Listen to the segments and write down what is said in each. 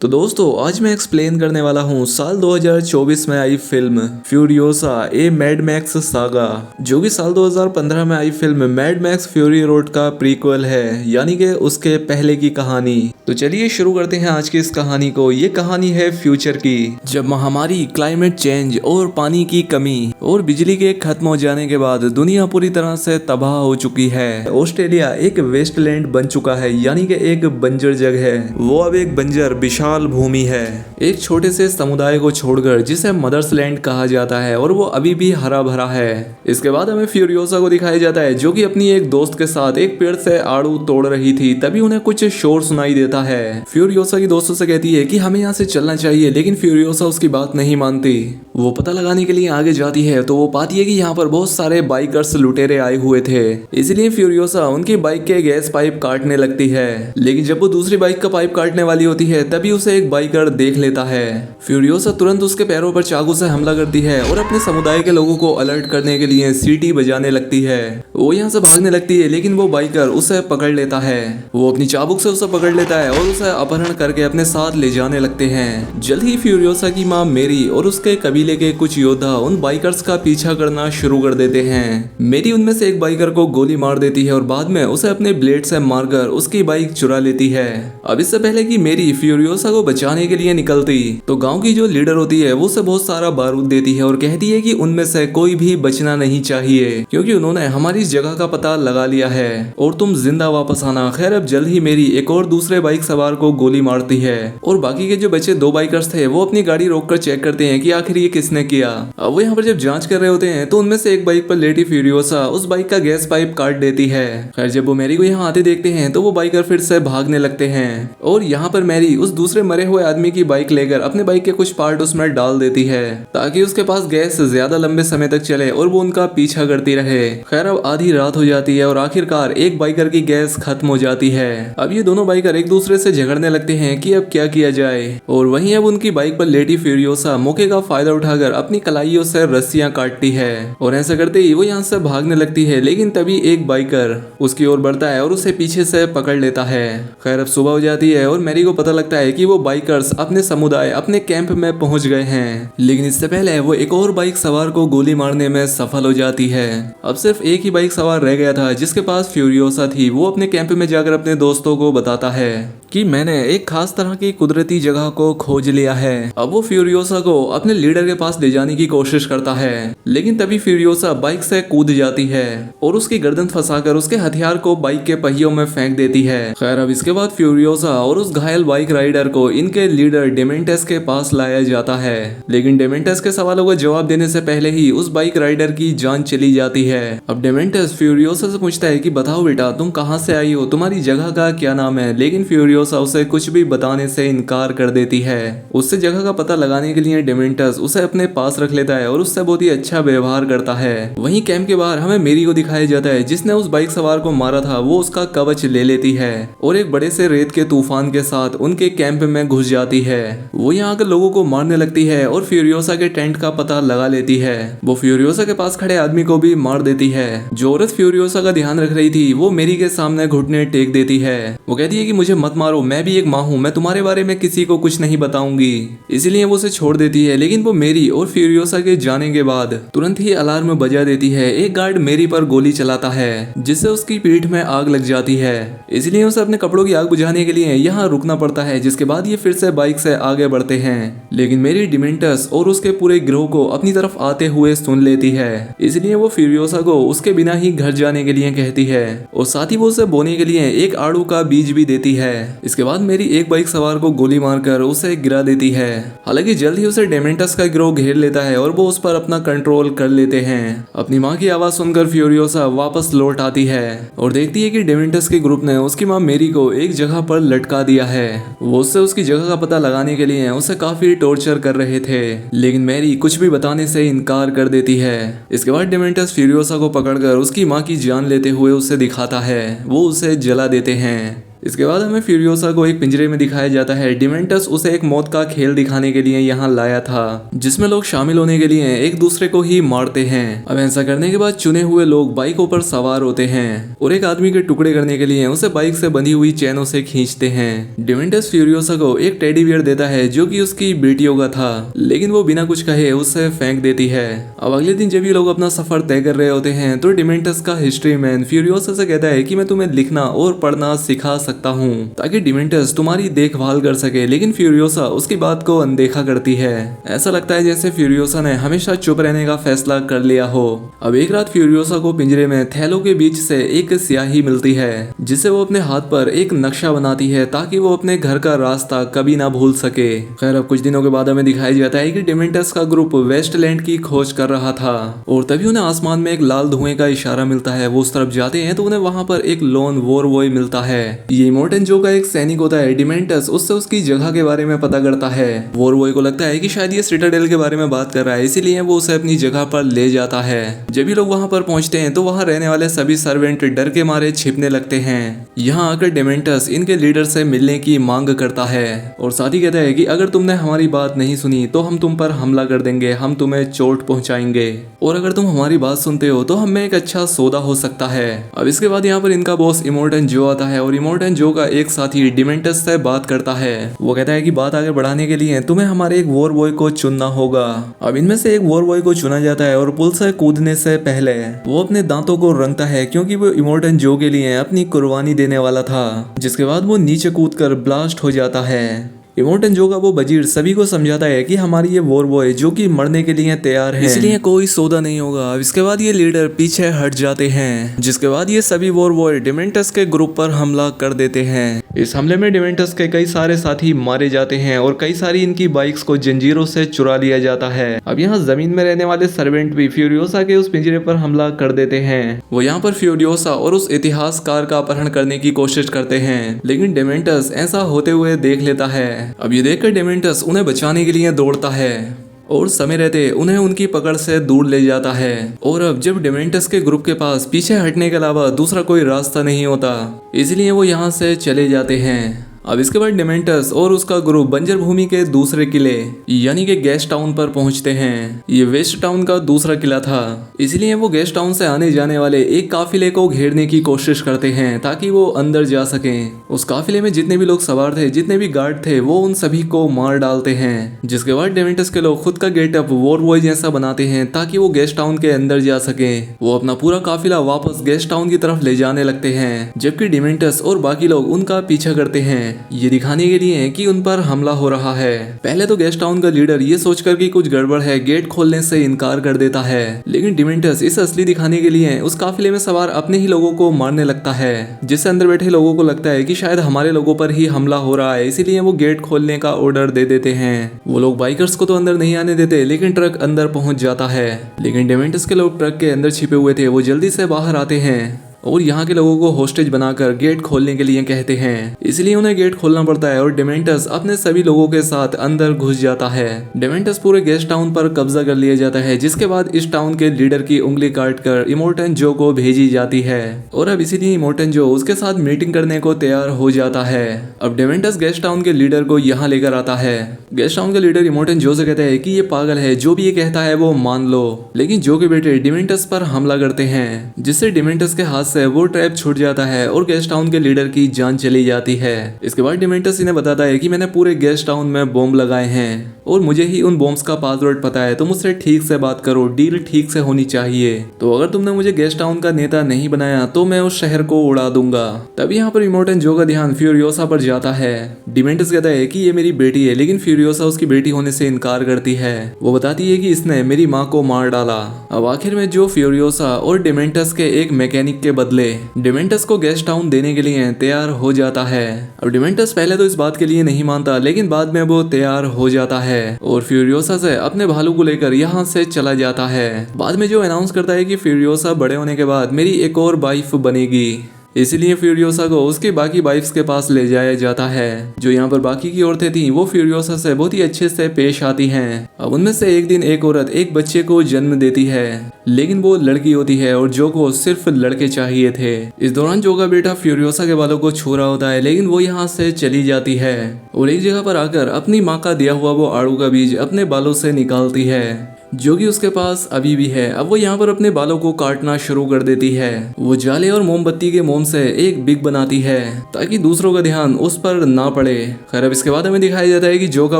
तो दोस्तों आज मैं एक्सप्लेन करने वाला हूँ साल 2024 में आई film Furiosa a Mad Max saga, जो कि साल 2015 में आई film Mad Max Fury Road का प्रीक्वल है, यानी कि उसके पहले की कहानी। तो चलिए शुरू करते हैं आज की इस कहानी को। ये कहानी है फ्यूचर की, जब महामारी, क्लाइमेट चेंज और पानी की कमी और बिजली के खत्म हो जाने के बाद दुनिया पूरी तरह से तबाह हो चुकी है। ऑस्ट्रेलिया एक वेस्टलैंड बन चुका है, यानी कि एक बंजर जगह है। वो अब एक बंजर विशाल भूमि है, एक छोटे से समुदाय को छोड़कर जिसे मदर्स लैंड कहा जाता है, और वो अभी भी हरा भरा है। इसके बाद हमें फ्यूरियोसा को दिखाया जाता है, जो कि अपनी एक दोस्त के साथ एक पेड़ से आड़ू तोड़ रही थी। तभी उन्हें कुछ शोर सुनाई देता है। फ्यूरियोसा की दोस्तों से कहती है कि हमें यहाँ से चलना चाहिए, लेकिन फ्यूरियोसा उसकी बात नहीं मानती। वो पता लगाने के लिए आगे जाती है तो वो पाती है कि यहाँ पर बहुत सारे बाइकर्स लुटेरे आए हुए थे। इसलिए फ्यूरियोसा उनकी बाइक के गैस पाइप काटने लगती है, लेकिन जब वो दूसरी बाइक का पाइप काटने वाली होती है तभी उसे एक बाइकर देख लेता है। फ्यूरियोसा तुरंत उसके पैरों पर चाकू से हमला करती है और अपने समुदाय के लोगों को अलर्ट करने के लिए सीटी बजाने लगती है। वो यहाँ से भागने लगती है, लेकिन वो बाइकर उसे पकड़ लेता है। वो अपनी चाबुक से उसे पकड़ लेता है और उसे अपहरण करके अपने साथ ले जाने लगते हैं। जल्द ही फ्यूरियोसा की माँ मेरी और उसके कबीले के कुछ योद्धा उन बाइकर्स का पीछा करना शुरू कर देते हैं। मेरी उनमें से एक बाइकर को गोली मार देती है और बाद में उसे अपने ब्लेड से मारकर उसकी बाइक चुरा लेती है। अब इससे पहले कि मेरी फ्यूरियोसा को बचाने के लिए निकलती तो गांव की जो लीडर होती है वो उसे बहुत सारा बारूद देती है और कहती है कि उनमें से कोई भी बचना नहीं चाहिए, क्योंकि उन्होंने हमारी इस जगह का पता लगा लिया है और तुम जिंदा वापस आना। खैर अब जल्द ही मेरी एक और दूसरे बाइक सवार को गोली मारती है और बाकी के जो बचे दो बाइकर्स थे वो अपनी गाड़ी रोककर चेक करते हैं कि आखिर ये किसने किया। अब वो यहाँ पर जब जांच कर रहे होते हैं तो उनमें से एक बाइक पर लेटी फ्यूरियोसा उस बाइक का गैस पाइप काट देती है। खैर जब वो मैरी को यहाँ आते देखते हैं तो वो बाइकर फिर से भागने लगते हैं और यहाँ पर मैरी उस दूसरे मरे हुए आदमी की बाइक लेकर अपने बाइक के कुछ पार्ट उसमें डाल देती है ताकि उसके पास गैस ज्यादा लंबे समय तक चले और वो उनका पीछा करती रहे। खैर अब आधी रात हो जाती है और आखिरकार एक बाइकर की गैस खत्म हो जाती है। अब ये दोनों बाइकर एक दूसरे से झगड़ने लगते हैं कि अब क्या किया जाए, और वहीं अब उनकी बाइक पर लेटी फ्यूरियोसा मौके का फायदा उठाकर अपनी कलाइयों से रस्सियां काटती है और ऐसा करते ही वो यहाँ से भागने लगती है। लेकिन तभी एक बाइकर उसकी ओर बढ़ता है और उसे पीछे से पकड़ लेता है। खैर अब सुबह हो जाती है और मैरी को पता लगता है कि वो बाइकर्स अपने समुदाय, अपने कैंप में पहुंच गए हैं, लेकिन इससे पहले वो एक और बाइक सवार को गोली मारने में सफल हो जाती है। अब सिर्फ एक ही बाइक सवार रह गया था जिसके पास फ्यूरियोसा थी। वो अपने कैंप में जाकर अपने दोस्तों को बताता है कि मैंने एक खास तरह की कुदरती जगह को खोज लिया है। अब वो फ्यूरियोसा को अपने लीडर के पास ले जाने की कोशिश करता है, लेकिन तभी फ्यूरियोसा बाइक से कूद जाती है और उसकी गर्दन फंसाकर उसके हथियार को बाइक के पहियों में फेंक देती है। खैर अब इसके बाद फ्यूरियोसा और उस घायल बाइक राइडर को इनके लीडर डेमेंटस के पास लाया जाता है, लेकिन डेमेंटस के सवालों का जवाब देने से पहले ही उस बाइक राइडर की जान चली जाती है। अब डेमेंटस फ्यूरियोसा से पूछता है कि बताओ बेटा, तुम कहाँ से आई हो, तुम्हारी जगह का क्या नाम है, लेकिन फ्यूरियोसा उसे कुछ भी बताने से इनकार कर देती है। उससे जगह का पता लगाने के लिए डेमेंटस उसे अपने पास रख लेता है और उससे बहुत ही अच्छा व्यवहार करता है। वहीं कैंप के बाहर हमें मेरी को दिखाया जाता है, जिसने उस बाइक सवार को मारा था। वो उसका कवच ले लेती है और एक बड़े से रेत के तूफान के साथ उनके कैंप में घुस जाती है। वो यहाँ आकर लोगों को मारने लगती है और फ्यूरियोसा के टेंट का पता लगा लेती है। वो फ्यूरियोसा के पास खड़े आदमी को भी मार देती है। जो औरत फ्यूरियोसा का ध्यान रख रही थी वो मेरी के सामने घुटने टेक देती है। वो कहती है कि मुझे मत मारो, मैं भी एक माँ हूँ, मैं तुम्हारे बारे में किसी को कुछ नहीं बताऊंगी। इसलिए वो उसे छोड़ देती है, लेकिन वो मेरी और फ्यूरियोसा के जाने के बाद तुरंत ही अलार्म बजा देती है। एक गार्ड मेरी पर गोली चलाता है जिससे उसकी पीठ में आग लग जाती है। इसलिए उसे अपने कपड़ों की आग बुझाने के लिए यहाँ रुकना पड़ता है, जिसके बाद ये फिर से बाइक से आगे बढ़ते हैं। लेकिन मेरी डिमेंटस और उसके पूरे गिरोह को अपनी तरफ आते हुए सुन लेती है। इसलिए वो फ्यूरियोसा को उसके बिना ही घर जाने के लिए कहती है और साथ ही वो उसे बोने के लिए एक आड़ू का बीज भी देती है। इसके बाद मेरी एक बाइक सवार को गोली मारकर उसे गिरा देती है। हालांकि जल्द ही उसे डेमेंटस का गिरोह घेर लेता है और वो उस पर अपना कंट्रोल कर लेते हैं। अपनी माँ की आवाज सुनकर फ्यूरियोसा वापस लौट आती है और देखती है कि डेमेंटस के ग्रुप ने उसकी माँ मेरी को एक जगह पर लटका दिया है। वो उससे उसकी जगह का पता लगाने के लिए उसे काफी टॉर्चर कर रहे थे, लेकिन मैरी कुछ भी बताने से इनकार कर देती है। इसके बाद डेमेंटस फ्यूरियोसा को पकड़कर उसकी माँ की जान लेते हुए उसे दिखाता है। वो उसे जला देते हैं। इसके बाद हमें फ्यूरियोसा को एक पिंजरे में दिखाया जाता है। डिमेंटस उसे एक मौत का खेल दिखाने के लिए यहाँ लाया था, जिसमें लोग शामिल होने के लिए एक दूसरे को ही मारते हैं। अब ऐसा करने के बाद चुने हुए लोग बाइकों पर सवार होते हैं और एक आदमी के टुकड़े करने के लिए उसे बाइक से बंधी हुई चैनों से खींचते हैं। डिमेंटस फ्यूरियोसा को एक टेडी बियर देता है जो कि उसकी बेटियों का था, लेकिन वो बिना कुछ कहे उसे फेंक देती है। अब अगले दिन जब ये लोग अपना सफर तय कर रहे होते हैं तो डिमेंटस का हिस्ट्री मैन फ्यूरियोसा से कहता है कि मैं तुम्हें लिखना और पढ़ना सिखा सकता हूँ ताकि डिमेंटस तुम्हारी देखभाल कर सके, लेकिन फ्यूरियोसा उसकी बात को अनदेखा करती है। ऐसा लगता है जैसे फ्यूरियोसा ने हमेशा चुप रहने का फैसला कर लिया हो। अब एक रात फ्यूरियोसा को पिंजरे में थैलों के बीच से एक स्याही मिलती है जिसे वो अपने हाथ पर एक नक्शा बनाती है ताकि वो अपने घर का रास्ता कभी ना भूल सके। खैर अब कुछ दिनों के बाद हमें दिखाया जाता है कि डिमेंटस का ग्रुप वेस्टलैंड की खोज कर रहा था और तभी उन्हें आसमान में एक लाल धुएं का इशारा मिलता है। वो उस तरफ जाते हैं तो उन्हें वहां पर एक लोन वॉर बॉय मिलता है। ये इमोर्टन जो का एक सैनिक होता है। डिमेंटस उससे उसकी जगह के बारे में पता करता है। वॉर बॉय को लगता है कि शायद ये सिटाडेल के बारे में बात कर रहा है, इसीलिए वो उसे अपनी जगह पर ले जाता है। जब ये लोग वहां पर पहुंचते हैं तो वहां रहने वाले सभी सर्वेंट डर के मारे छिपने लगते हैं। यहाँ आकर डिमेंटस इनके लीडर से मिलने की मांग करता है और साथ ही कहता है कि अगर तुमने हमारी बात नहीं सुनी तो हम तुम पर हमला कर देंगे, हम तुम्हें चोट पहुंचाएंगे और अगर तुम हमारी बात सुनते हो तो हमें एक अच्छा सौदा हो सकता है। अब इसके बाद यहाँ पर इनका बॉस इमोर्टन जो आता है और इमोर्टन जो का एक साथी डिमेंटस से बात करता है। वो कहता है कि बात आगे बढ़ाने के लिए तुम्हें हमारे एक वॉर बॉय को चुनना होगा। अब इनमें से एक वॉर बॉय को चुना जाता है और पुल से कूदने से पहले वो अपने दांतों को रंगता है क्योंकि वो इमोर्टन जो के लिए अपनी कुर्बानी देने वाला था, जिसके बाद वो नीचे कूदकर ब्लास्ट हो जाता है। इमोर्टन जो का वो वजीर सभी को समझाता है कि हमारी ये वॉर बॉय जो कि मरने के लिए तैयार है, इसलिए कोई सौदा नहीं होगा। इसके बाद ये लीडर पीछे हट जाते हैं, जिसके बाद ये सभी वॉर बॉय डिमेंटस के ग्रुप पर हमला कर देते हैं। इस हमले में डिमेंटस के कई सारे साथी मारे जाते हैं और कई सारी इनकी बाइक्स को जंजीरों से चुरा लिया जाता है। अब यहाँ जमीन में रहने वाले सर्वेंट भी फ्यूरियोसा के उस पिंजरे पर हमला कर देते हैं। वो यहाँ पर फ्यूरियोसा और उस इतिहासकार का अपहरण करने की कोशिश करते हैं, लेकिन डिमेंटस ऐसा होते हुए देख लेता है। अब ये देखकर डिमेंटस उन्हें बचाने के लिए दौड़ता है और समय रहते उन्हें उनकी पकड़ से दूर ले जाता है। और अब जब डिमेंटस के ग्रुप के पास पीछे हटने के अलावा दूसरा कोई रास्ता नहीं होता, इसलिए वो यहाँ से चले जाते हैं। अब इसके बाद डिमेंटस और उसका ग्रुप बंजर भूमि के दूसरे किले यानी कि गेस्ट टाउन पर पहुंचते हैं। ये वेस्ट टाउन का दूसरा किला था, इसलिए वो गेस्ट टाउन से आने जाने वाले एक काफिले को घेरने की कोशिश करते हैं ताकि वो अंदर जा सकें। उस काफिले में जितने भी लोग सवार थे, जितने भी गार्ड थे, वो उन सभी को मार डालते हैं। जिसके बाद डिमेंटस के लोग खुद का गेटअप वॉर बॉय जैसा बनाते हैं ताकि वो गेस्ट टाउन के अंदर जा सके। वो अपना पूरा काफिला वापस गेस्ट टाउन की तरफ ले जाने लगते हैं, जबकि डिमेंटस और बाकी लोग उनका पीछा करते हैं, ये दिखाने के लिए कि उन पर हमला हो रहा है। पहले तो गेस्ट टाउन का लीडर ये सोचकर कि कुछ गड़बड़ है गेट खोलने से इनकार कर देता है, लेकिन डिमेंटस इसे असली दिखाने के लिए उस काफिले में सवार अपने ही लोगों को मारने लगता है, जिससे अंदर बैठे लोगों को लगता है कि शायद हमारे लोगों पर ही हमला हो रहा है, इसीलिए वो गेट खोलने का ऑर्डर दे देते हैं। वो लोग बाइकर्स को तो अंदर नहीं आने देते, लेकिन ट्रक अंदर पहुंच जाता है। लेकिन डिमेंटस के लोग ट्रक के अंदर छिपे हुए थे, वो जल्दी से बाहर आते हैं और यहाँ के लोगों को होस्टेज बनाकर गेट खोलने के लिए कहते हैं, इसलिए उन्हें गेट खोलना पड़ता है और डिमेंटस अपने सभी लोगों के साथ अंदर घुस जाता है। डिमेंटस पूरे गेस्ट टाउन पर कब्जा कर लिया जाता है, जिसके बाद इस टाउन के लीडर की उंगली काटकर इमोर्टन जो को भेजी जाती है और अब इसीलिए इमोर्टन जो उसके साथ मीटिंग करने को तैयार हो जाता है। अब डिमेंटस गेस्ट टाउन के लीडर को यहाँ लेकर आता है। गेस्ट टाउन के लीडर इमोर्टन जो से कहता है कि ये पागल है, जो भी ये कहता है वो मान लो, लेकिन जो के बेटे डिमेंटस पर हमला करते हैं, जिससे डिमेंटस के हाथ से वो ट्रैप छूट जाता है और गेस्ट टाउन के लीडर की जान चली जाती है। इसके बाद डिमेंटस इन्हें बताता है कि मैंने पूरे गेस्ट टाउन में बॉम्ब लगाए हैं और मुझे ही उन बॉम्ब्स का पासवर्ड पता है, तो मुझसे ठीक से बात करो, डील ठीक से होनी चाहिए। तो अगर तुमने मुझे गेस्ट टाउन का नेता नहीं बनाया तो मैं उस शहर को उड़ा दूंगा। तभी यहाँ पर इमोर्टन जो का ध्यान फ्यूरियोसा पर जाता है। डिमेंटस कहता है कि ये मेरी बेटी है, लेकिन फ्यूरियोसा उसकी बेटी होने से इनकार करती है। वो बताती है कि इसने मेरी माँ को मार डाला। अब आखिर में जो फ्यूरियोसा और डिमेंटस के एक मैकेनिक के बदले डिमेंटस को गेस्ट टाउन देने के लिए तैयार हो जाता है। अब डिमेंटस पहले तो इस बात के लिए नहीं मानता, लेकिन बाद में वो तैयार हो जाता है और फ्यूरियोसा से अपने भालू को लेकर यहाँ से चला जाता है। बाद में जो अनाउंस करता है कि फ्यूरियोसा बड़े होने के बाद मेरी एक और वाइफ बनेगी। इसीलिए फ्यूरियोसा को उसके बाकी वाइफ्स के पास ले जाया जाता है। जो यहाँ पर बाकी की औरतें थी वो फ्यूरियोसा से बहुत ही अच्छे से पेश आती हैं। अब उनमें से एक दिन एक औरत एक बच्चे को जन्म देती है, लेकिन वो लड़की होती है और जो को सिर्फ लड़के चाहिए थे। इस दौरान जो का बेटा फ्यूरियोसा के बालों को छू रहा होता है, लेकिन वो यहाँ से चली जाती है और एक जगह पर आकर अपनी माँ का दिया हुआ वो आड़ू का बीज अपने बालों से निकालती है, जो कि उसके पास अभी भी है। अब वो यहाँ पर अपने बालों को काटना शुरू कर देती है। वो जाले और मोमबत्ती के मोम से एक बिग बनाती है ताकि दूसरों का ध्यान उस पर ना पड़े। खैर अब इसके बाद हमें दिखाया जाता है कि जो का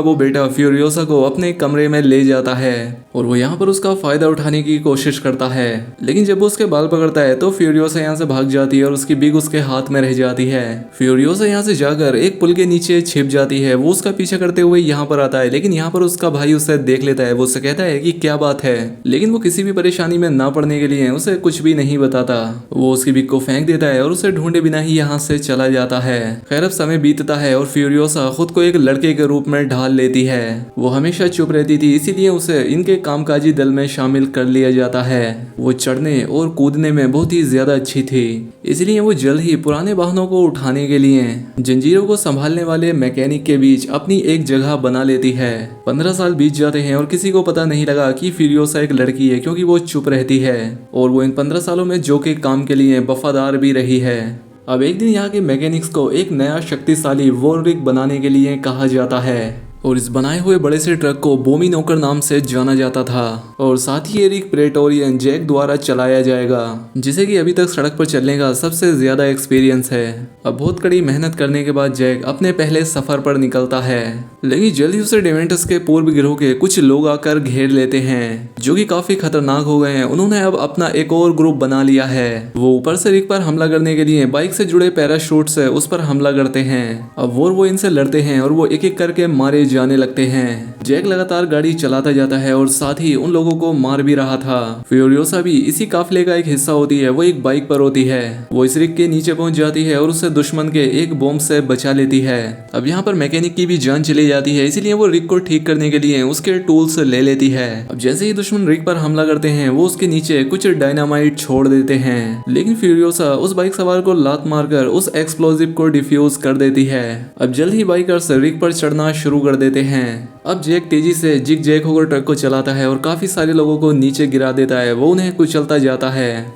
वो बेटा फ्यूरियोसा को अपने कमरे में ले जाता है और वो यहाँ पर उसका फायदा उठाने की कोशिश करता है, लेकिन जब वो उसके बाल पकड़ता है तो फ्यूरियोसा यहाँ से भाग जाती है और उसकी बिग उसके हाथ में रह जाती है। फ्यूरियोसा यहाँ से जाकर एक पुल के नीचे छिप जाती है। वो उसका पीछा करते हुए यहाँ पर आता है, लेकिन यहाँ पर उसका भाई उसे देख लेता है। वो उससे कहता है कि क्या बात है, लेकिन वो किसी भी परेशानी में ना पड़ने के लिए उसे कुछ भी नहीं बताता। वो उसकी बिग को फेंक देता है और उसे ढूंढे बिना ही यहाँ से चला जाता है। खैर अब समय बीतता है और फ्यूरियोसा खुद को एक लड़के के रूप में ढाल लेती है। वो हमेशा चुप रहती थी, इसीलिए उसे इनके कामकाजी दल में शामिल कर लिया जाता है। वो चढ़ने और कूदने में बहुत ही ज्यादा अच्छी थी, इसलिए वो जल्द ही पुराने वाहनों को उठाने के लिए जंजीरों को संभालने वाले मैकेनिक के बीच अपनी एक जगह बना लेती है। 15 साल बीत जाते हैं और किसी को पता नहीं लगा कि फ्यूरियोसा एक लड़की है, क्योंकि वो चुप रहती है और वो इन 15 सालों में जो के काम के लिए वफादार भी रही है। अब एक दिन यहाँ के मैकेनिक्स को एक नया शक्तिशाली वॉररिग बनाने के लिए कहा जाता है और इस बनाए हुए बड़े से ट्रक को बोमी नौकर नाम से जाना जाता था और साथ ही एक प्रेटोरियन जैक द्वारा चलाया जाएगा, जिसे कि अभी तक सड़क पर चलने का सबसे ज्यादा एक्सपीरियंस है। अब बहुत कड़ी मेहनत करने के बाद जैक अपने पहले सफर पर निकलता है, लेकिन जल्दी उसे डेमेंटस के पूर्व गिरोह के कुछ लोग आकर घेर लेते हैं, जो कि काफी खतरनाक हो गए हैं। उन्होंने अब अपना एक और ग्रुप बना लिया है। वो ऊपर से रिक पर हमला करने के लिए बाइक से जुड़े पैराशूट से उस पर हमला करते हैं। अब वो इनसे लड़ते हैं और वो एक एक करके मारे जाने लगते हैं। जैक लगातार गाड़ी चलाता जाता है और साथ ही उन लोगों को मार भी रहा था। फ्यूरियोसा भी इसी काफिले का एक हिस्सा होती है। वो एक बाइक पर होती है। वो इस रिक के नीचे पहुंच जाती है और उसे दुश्मन के एक बॉम्ब से बचा लेती है। अब यहाँ पर मैकेनिक की भी जान चली जाती है, इसीलिए वो रिक को ठीक करने के लिए उसके टूल्स ले लेती है। अब जैसे ही दुश्मन रिक पर हमला करते हैं वो उसके नीचे कुछ डायनामाइट छोड़ देते हैं, लेकिन फ्यूरियोसा उस बाइक सवार को लात मारकर उस एक्सप्लोजिव को डिफ्यूज कर देती है। अब जल्द ही बाइकर्स रिक पर चढ़ना शुरू कर देते हैं। अब जैक तेजी से जिग जैक होकर ट्रक को चलाता है और काफी सारे लोगों को नीचे गिरा देता है। वो उन्हें कुचलता जाता है।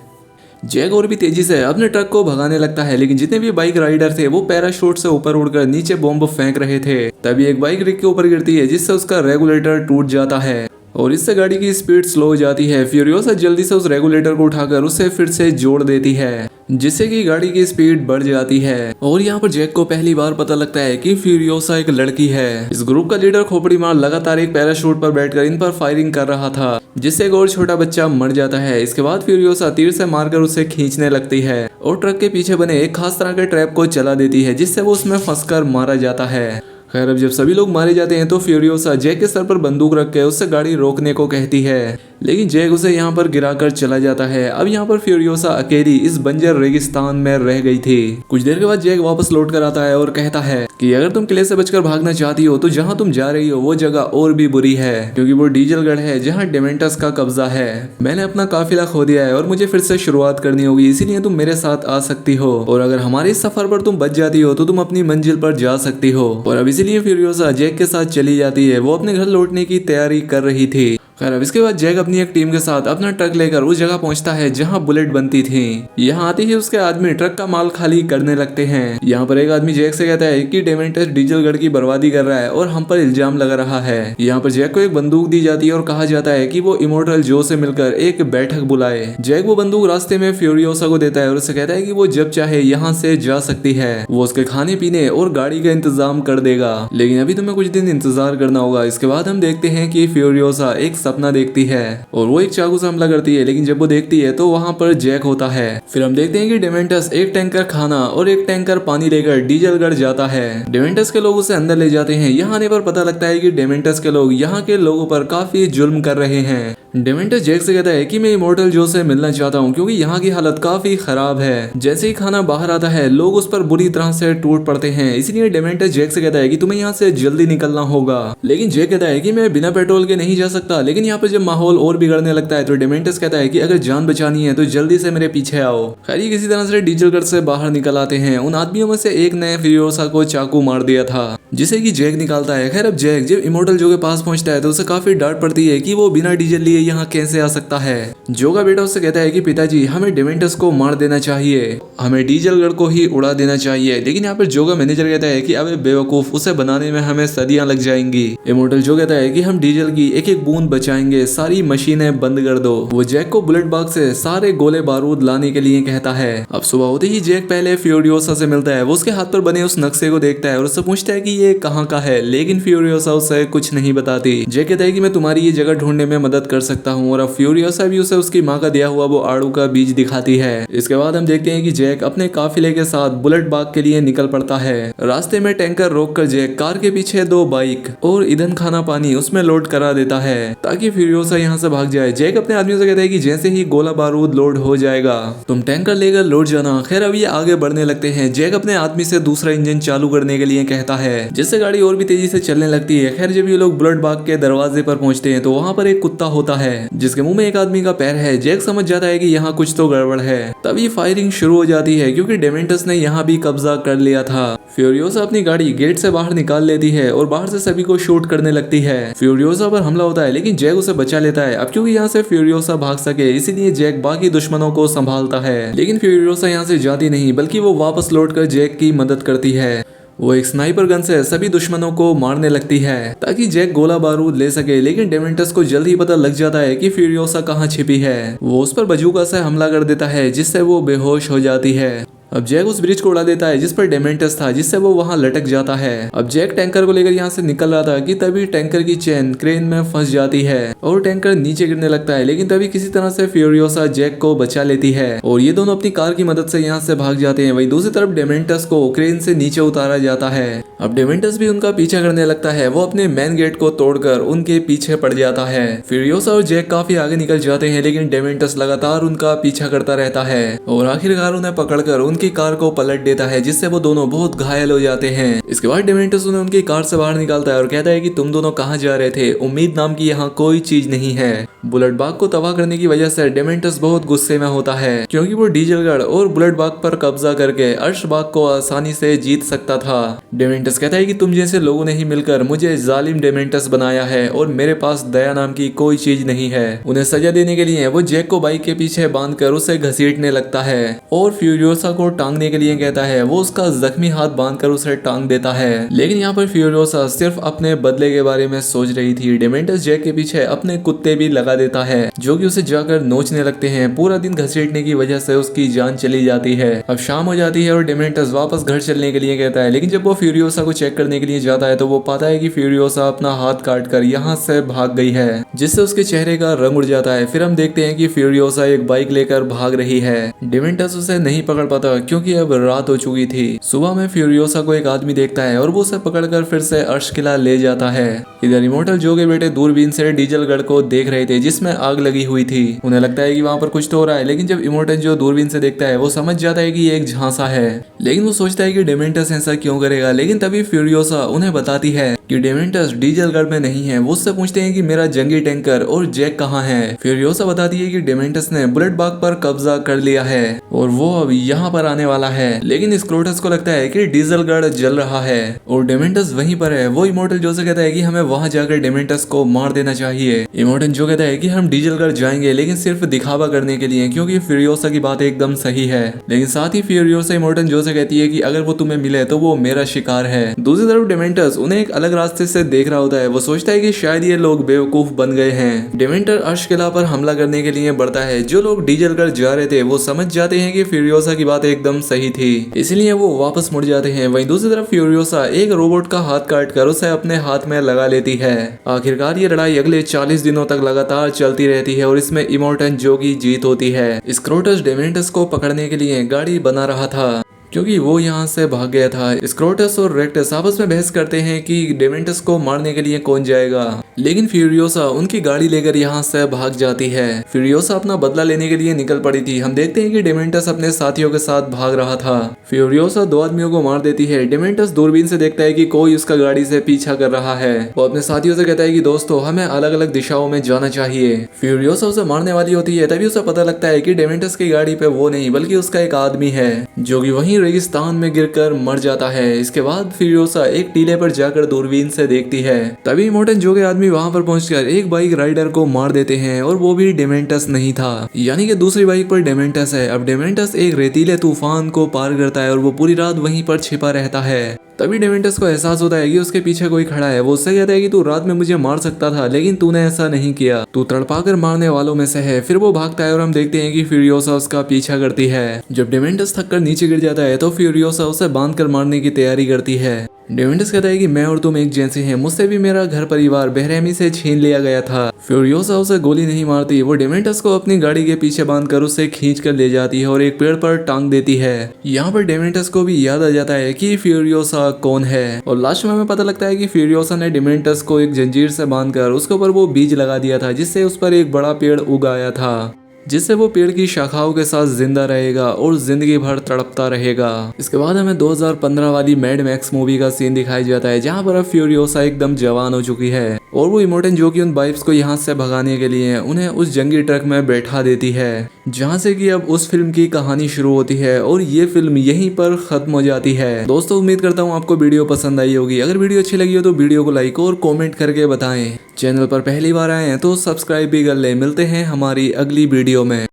जैक और भी तेजी से अपने ट्रक को भगाने लगता है, लेकिन जितने भी बाइक राइडर थे वो पैराशूट से ऊपर उड़कर नीचे बॉम्ब फेंक रहे थे। तभी एक बाइक रिक के ऊपर गिरती है, जिससे उसका रेगुलेटर टूट जाता है और इससे गाड़ी की स्पीड स्लो हो जाती है। फ्यूरियोसा जल्दी से उस रेगुलेटर को उठाकर उसे फिर से जोड़ देती है, जिससे कि गाड़ी की स्पीड बढ़ जाती है। और यहाँ पर जैक को पहली बार पता लगता है कि फ्यूरियोसा एक लड़की है। इस ग्रुप का लीडर खोपड़ी मार लगातार एक पैराशूट पर बैठकर इन पर फायरिंग कर रहा था, जिससे एक और छोटा बच्चा मर जाता है। इसके बाद फ्यूरियोसा तीर से मारकर उसे खींचने लगती है और ट्रक के पीछे बने एक खास तरह के ट्रैप को चला देती है, जिससे वो उसमें फंसकर मारा जाता है। खैर अब जब सभी लोग मारे जाते हैं तो फ्यूरियोसा जैक के सर पर बंदूक रख के उससे गाड़ी रोकने को कहती है, लेकिन जैक उसे यहाँ पर गिराकर चला जाता है। अब यहाँ पर फ्यूरियोसा अकेली इस बंजर रेगिस्तान में रह गई थी। कुछ देर के बाद जैक वापस लौट कर आता है और कहता है कि अगर तुम किले से बचकर भागना चाहती हो तो जहाँ तुम जा रही हो वो जगह और भी बुरी है, क्योंकि वो डीजलगढ़ है जहाँ डेमेंटस का कब्जा है। मैंने अपना काफिला खो दिया है और मुझे फिर से शुरुआत करनी होगी, इसीलिए तुम मेरे साथ आ सकती हो और अगर हमारे इस सफर पर तुम बच जाती हो तो तुम अपनी मंजिल पर जा सकती हो। और अब इसीलिए फ्यूरियोसा जैक के साथ चली जाती है। वो अपने घर लौटने की तैयारी कर रही थी। खैर अब इसके बाद जैक अपनी एक टीम के साथ अपना ट्रक लेकर उस जगह पहुंचता है जहां बुलेट बनती थी। यहाँ आते ही उसके आदमी ट्रक का माल खाली करने लगते हैं। यहाँ पर एक आदमी जैक से कहता है कि डेमेंटस डीजलगढ़ की बर्बादी कर रहा है और हम पर इल्जाम लगा रहा है। यहाँ पर जैक को एक बंदूक दी जाती है और कहा जाता है कि वो इमोर्टल जो से मिलकर एक बैठक बुलाए। जैक वो बंदूक रास्ते में फ्यूरियोसा को देता है और उसे कहता है कि वो जब चाहे यहाँ से जा सकती है। वो उसके खाने पीने और गाड़ी का इंतजाम कर देगा, लेकिन अभी तुम्हें कुछ दिन इंतजार करना होगा। इसके बाद हम देखते हैं कि फ्यूरियोसा एक सपना देखती है और वो एक चाकू से हमला करती है, लेकिन जब वो देखती है तो वहाँ पर जैक होता है। फिर हम देखते हैं कि डेमेंटस एक टैंकर खाना और एक टैंकर पानी लेकर डीजलगढ़ जाता है। डेमेंटस के लोग उसे अंदर ले जाते हैं। यहाँ आने पर पता लगता है कि डेमेंटस के लोग यहाँ के लोगों पर काफी जुल्म कर रहे हैं। डेमेंटस जैक से कहता है कि मैं इमॉर्टल जो से मिलना चाहता हूँ क्योंकि यहाँ की हालत काफी खराब है। जैसे ही खाना बाहर आता है लोग उस पर बुरी तरह से टूट पड़ते हैं, इसलिए डेमेंटस जैक से कहता है कि तुम्हें यहाँ से जल्दी निकलना होगा। लेकिन जैक कहता है कि मैं बिना पेट्रोल के नहीं जा सकता। लेकिन यहाँ पर जब माहौल और बिगड़ने लगता है तो डेमेंटस कहता है कि अगर जान बचानी है तो जल्दी से मेरे पीछे आओ। खैर ये किसी तरह से डीजल घर से बाहर निकल आते हैं। उन आदमियों में से एक ने फ्यूरियोसा को चाकू मार दिया था जिसे कि जैक निकालता है। खैर अब जैक जब इमॉर्टल जो के पास पहुंचता है तो उसे काफी डांट पड़ती है कि वो बिना डीजल लिए यहाँ कैसे आ सकता है। जो का बेटा उससे कहता है कि पिताजी हमें डेमेंटस को मार देना चाहिए, हमें डीजल गढ़ को ही उड़ा देना चाहिए। लेकिन यहाँ पर जो का मैनेजर कहता है कि अबे बेवकूफ, उसे बनाने में हमें सदियां लग जाएंगी। इमॉर्टल जो कहता है कि हम डीजल की एक एक बूंद बचाएंगे, सारी मशीनें बंद कर दो। वो जैक को बुलेट बाग से सारे गोले बारूद लाने के लिए कहता है। अब सुबह होते ही जैक पहले फ्यूरियोसा से मिलता है। वो उसके हाथ पर बने उस नक्शे को देखता है और उससे पूछता है कि ये कहाँ का है, लेकिन फ्यूरियोसा उसे कुछ नहीं बताती। जैक कहता है कि मैं तुम्हारी ये जगह ढूंढने में मदद कर सकता हूँ और अब फ्यूरियोसा भी उसे उसकी माँ का दिया हुआ वो आड़ू का बीज दिखाती है। इसके बाद हम देखते हैं कि जैक अपने काफिले के साथ बुलेट बाग के लिए निकल पड़ता है। रास्ते में टैंकर रोककर जैक कार के पीछे 2 बाइक और ईंधन खाना पानी उसमें लोड करा देता है ताकि फ्यूरियोसा यहाँ से भाग जाए। जैक अपने आदमियों से कहता है कि जैसे ही गोला बारूद लोड हो जाएगा तुम टैंकर लेकर लौट जाना। खैर अब ये आगे बढ़ने लगते हैं। जैक अपने आदमी से दूसरा इंजन चालू करने के लिए कहता है जिससे गाड़ी और भी तेजी से चलने लगती है। खैर जब ये लोग बुलेट बाग के दरवाजे पर पहुंचते हैं तो वहाँ पर एक कुत्ता होता है जिसके मुंह में एक आदमी का पैर है। जैक समझ जाता है कि यहाँ कुछ तो गड़बड़ है। तभी फायरिंग शुरू हो जाती है क्योंकि डेमेंटस ने यहाँ भी कब्जा कर लिया था। फ्यूरियोसा अपनी गाड़ी गेट से बाहर निकाल लेती है और बाहर से सभी को शूट करने लगती है। फ्यूरियोसा पर हमला होता है लेकिन जैक उसे बचा लेता है। अब क्योंकि यहाँ से फ्यूरियोसा भाग सके इसीलिए जैक बाकी दुश्मनों को संभालता है। लेकिन फ्यूरियोसा यहाँ से जाती नहीं बल्कि वो वापस लौटकर जैक की मदद करती है। वो एक स्नाइपर गन से सभी दुश्मनों को मारने लगती है ताकि जैक गोला बारूद ले सके। लेकिन डेमेंटस को जल्द ही पता लग जाता है कि फ्यूरियोसा कहाँ छिपी है। वो उस पर बजूका से हमला कर देता है जिससे वो बेहोश हो जाती है। अब जैक उस ब्रिज को उड़ा देता है जिस पर डेमेंटस था जिससे वो वहां लटक जाता है। अब जैक टैंकर को लेकर यहाँ से निकल रहा था कि तभी टैंकर की चेन क्रेन में फंस जाती है और टैंकर नीचे गिरने लगता है। लेकिन तभी किसी तरह से फ्यूरियोसा जैक को बचा लेती है और ये दोनों अपनी कार की मदद से यहाँ से भाग जाते हैं। वहीं दूसरी तरफ डेमेंटस को क्रेन से नीचे उतारा जाता है। अब डेमेंटस भी उनका पीछा करने लगता है। वो अपने मेन गेट को तोड़कर उनके पीछे पड़ जाता है। फ्यूरियोसा और जैक काफी आगे निकल जाते हैं लेकिन डेमेंटस लगातार उनका पीछा करता रहता है और आखिरकार उन्हें पकड़कर उनकी कार को पलट देता है जिससे वो दोनों बहुत घायल हो जाते हैं। इसके बाद डेमेंटस उन्हें उनकी कार से बाहर निकालता है और कहता है कि तुम दोनों कहाँ जा रहे थे, उम्मीद नाम की यहाँ कोई चीज नहीं है। बुलेट बाग को तबाह करने की वजह से डेमेंटस बहुत गुस्से में होता है क्योंकि वो डीजलगढ़ और बुलेट बाग पर कब्जा करके अर्श बाग को आसानी से जीत सकता था। डेमेंटस कहता है कि तुम जैसे लोगों ने ही मिलकर मुझे जालिम डेमेंटस बनाया है और मेरे पास दया नाम की कोई चीज नहीं है। उन्हें सजा देने के लिए वो जैक को बाइक के पीछे बांधकर उसे घसीटने लगता है और फ्यूरियोसा को टांगने के लिए कहता है। वो उसका जख्मी हाथ बांधकर उसे टांग देता है। लेकिन यहाँ पर फ्यूरियोसा सिर्फ अपने बदले के बारे में सोच रही थी। डेमेंटस जैक के पीछे अपने कुत्ते भी लगा देता है जो कि उसे जाकर नोचने लगते हैं। पूरा दिन घसीटने की वजह से उसकी जान चली जाती है। अब शाम हो जाती है और डेमेंटस वापस घर चलने के लिए कहता है। लेकिन जब वो फ्यूरियोसा को चेक करने के लिए जाता है तो वो पाता है कि फ्यूरियोसा अपना हाथ काटकर यहाँ से भाग गई है जिससे उसके चेहरे का रंग उड़ जाता है। फिर हम देखते हैं कि फ्यूरियोसा एक बाइक लेकर भाग रही है। डेमेंटस उसे नहीं पकड़ पाता क्योंकि अब रात हो चुकी थी। सुबह में फ्यूरियोसा को एक आदमी देखता है और वो उसे पकड़कर फिर से अर्श किला ले जाता है। इधर इमॉर्टल जो के बेटे दूरबीन से डीजलगढ़ को देख रहे थे जिसमें आग लगी हुई थी। उन्हें लगता है कि वहाँ पर कुछ तो हो रहा है। लेकिन जब इमॉर्टल जो दूरबीन से देखता है वो समझ जाता है कि ये एक झांसा है। लेकिन वो सोचता है कि डेमेंटस ऐसा क्यों करेगा। लेकिन तभी फ्यूरियोसा उन्हें बताती है कि डेमेंटस डीजलगढ़ में नहीं है। वो उससे पूछते हैं कि मेरा जंगी टैंकर और जैक कहाँ है। फ्यूरियोसा बताती है कि डेमेंटस ने बुलेट बाग पर कब्जा कर लिया है और वो अब यहाँ पर आने वाला है। लेकिन स्क्रोटस को लगता है कि डीजलगढ़ जल रहा है और डेमेंटस वहीं पर है। वो इमॉर्टल जो से कहता है कि हमें वहां जाकर डेमेंटस को मार देना चाहिए। इमॉर्टल जो कहता है कि हम डीजलगढ़ जाएंगे लेकिन सिर्फ दिखावा करने के लिए क्योंकि फ्यूरियोसा की बात एकदम सही है। लेकिन साथ ही फ्यूरियोसा इमॉर्टल जो से कहती है कि अगर वो तुम्हें मिले तो वो मेरा शिकार है। दूसरी तरफ डेमेंटस उन्हें एक अलग रास्ते से देख रहा होता है। वो सोचता है कि शायद ये लोग बेवकूफ बन गए हैं। डेमेंटर अर्श किला पर हमला करने के लिए बढ़ता है। जो लोग डीजलगढ़ जा रहे थे वो समझ जाते हैं कि फ्यूरियोसा की बात एकदम सही थी, इसलिए वो वापस मुड़ जाते हैं। वहीं दूसरी तरफ फ्यूरियोसा एक रोबोट का हाथ काटकर उसे अपने हाथ में लगा लेती है। आखिरकार ये लड़ाई अगले 40 दिनों तक लगातार चलती रहती है और इसमें इमॉर्टल जो की जीत होती है। स्क्रोटस डेमेंटस को पकड़ने के लिए गाड़ी बना रहा था क्योंकि वो यहाँ से भाग गया था। स्क्रोटस और रेक्टस आपस में बहस करते हैं कि डेमेंटस को मारने के लिए कौन जाएगा। लेकिन फ्यूरियोसा उनकी गाड़ी लेकर यहाँ से भाग जाती है। फ्यूरियोसा अपना बदला लेने के लिए निकल पड़ी थी। हम देखते हैं कि डेमेंटस अपने साथियों के साथ भाग रहा था। फ्यूरियोसा 2 आदमियों को मार देती है। डेमेंटस दूरबीन से देखता है कि कोई उसका गाड़ी से पीछा कर रहा है। वो अपने साथियों से कहता है कि दोस्तों हमें अलग अलग दिशाओं में जाना चाहिए। फ्यूरियोसा उसे मारने वाली होती है, तभी उसे पता लगता है कि डेमेंटस की गाड़ी पे वो नहीं बल्कि उसका एक आदमी है जो कि वहीं रेगिस्तान में गिरकर मर जाता है। इसके बाद फ्यूरियोसा एक टीले पर जाकर दूरबीन से देखती है, तभी इमोर्टन जो के आदमी वहां पर पहुंचकर एक बाइक राइडर को मार देते हैं और वो भी डेमेंटस नहीं था, यानी कि दूसरी बाइक पर डेमेंटस है। अब डेमेंटस एक रेतीले तूफान को पार करता है और वो पूरी रात वहीं पर छिपा रहता है। तभी डेमेंटस को एहसास होता है कि उसके पीछे कोई खड़ा है। वो उससे कहता है कि तू रात में मुझे मार सकता था लेकिन तूने ऐसा नहीं किया, तू तड़पाकर मारने वालों में से है। फिर वो भागता है और हम देखते हैं कि फ्यूरियोसा उसका पीछा करती है। जब डेमेंटस थककर नीचे गिर जाता है तो फ्यूरियोसा उसे बांधकर मारने की तैयारी करती है। डेमेंटस कहता है कि मैं और तुम एक जैसे हैं, मुझसे भी मेरा घर परिवार बेरहमी से छीन लिया गया था। फ्यूरियोसा उसे गोली नहीं मारती, वो डेमेंटस को अपनी गाड़ी के पीछे बांधकर उसे खींच कर ले जाती है और एक पेड़ पर टांग देती है। यहाँ पर डेमेंटस को भी याद आ जाता है कि फ्यूरियोसा कौन है और लास्ट में हमें पता लगता है कि फ्यूरियोसा ने डेमेंटस को एक जंजीर से बांधकर उसके ऊपर वो बीज लगा दिया था जिससे उस पर एक बड़ा पेड़ उगाया था, जिससे वो पेड़ की शाखाओं के साथ जिंदा रहेगा और जिंदगी भर तड़पता रहेगा। इसके बाद हमें 2015 वाली मैड मैक्स मूवी का सीन दिखाया जाता है जहां पर अब फ्यूरियोसा एकदम जवान हो चुकी है और वो इमोर्टन जो कि उन बाइप्स को यहाँ से भगाने के लिए उन्हें उस जंगी ट्रक में बैठा देती है, जहाँ से कि अब उस फिल्म की कहानी शुरू होती है और ये फिल्म यहीं पर खत्म हो जाती है। दोस्तों उम्मीद करता हूँ आपको वीडियो पसंद आई होगी। अगर वीडियो अच्छी लगी हो तो वीडियो को लाइक और कॉमेंट करके बताएं। चैनल पर पहली बार आए हैं तो सब्सक्राइब भी कर ले। मिलते हैं हमारी अगली वीडियो में।